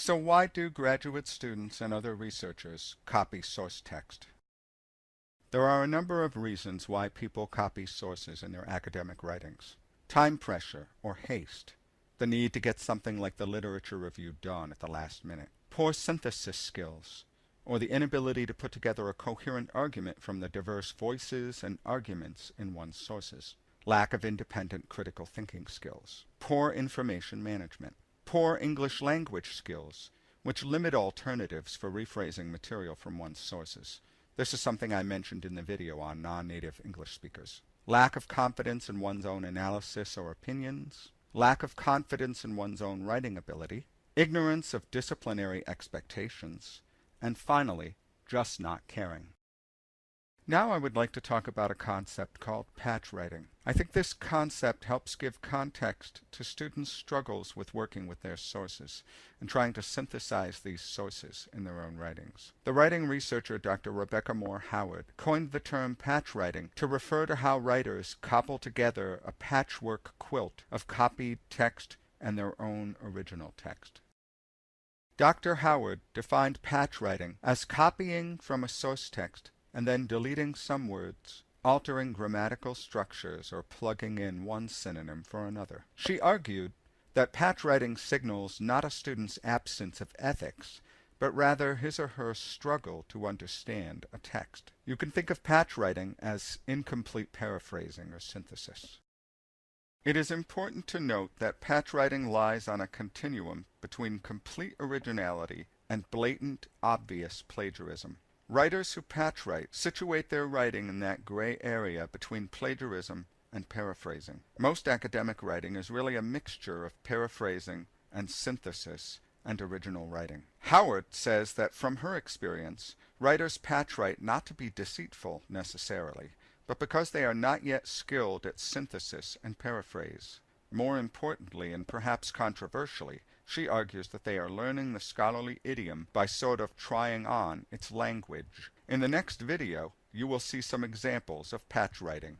So why do graduate students and other researchers copy source text? There are a number of reasons why people copy sources in their academic writings. Time pressure or haste, the need to get something like the literature review done at the last minute, poor synthesis skills, or the inability to put together a coherent argument from the diverse voices and arguments in one's sources, lack of independent critical thinking skills, poor information management, poor English language skills, which limit alternatives for rephrasing material from one's sources. This is something I mentioned in the video on non-native English speakers. Lack of confidence in one's own analysis or opinions, lack of confidence in one's own writing ability, ignorance of disciplinary expectations, and finally, just not caring. Now I would like to talk about a concept called patch writing. I think this concept helps give context to students' struggles with working with their sources and trying to synthesize these sources in their own writings. The writing researcher Dr. Rebecca Moore Howard coined the term patch writing to refer to how writers cobble together a patchwork quilt of copied text and their own original text. Dr. Howard defined patch writing as copying from a source text and then deleting some words, altering grammatical structures, or plugging in one synonym for another. She argued that patch writing signals not a student's absence of ethics, but rather his or her struggle to understand a text. You can think of patch writing as incomplete paraphrasing or synthesis. It is important to note that patch writing lies on a continuum between complete originality and blatant, obvious plagiarism. Writers who patch write situate their writing in that gray area between plagiarism and paraphrasing. Most academic writing is really a mixture of paraphrasing and synthesis and original writing. Howard says that from her experience, writers patch write not to be deceitful necessarily, but because they are not yet skilled at synthesis and paraphrase. More importantly, and perhaps controversially, she argues that they are learning the scholarly idiom by sort of trying on its language. In the next video, you will see some examples of patch writing.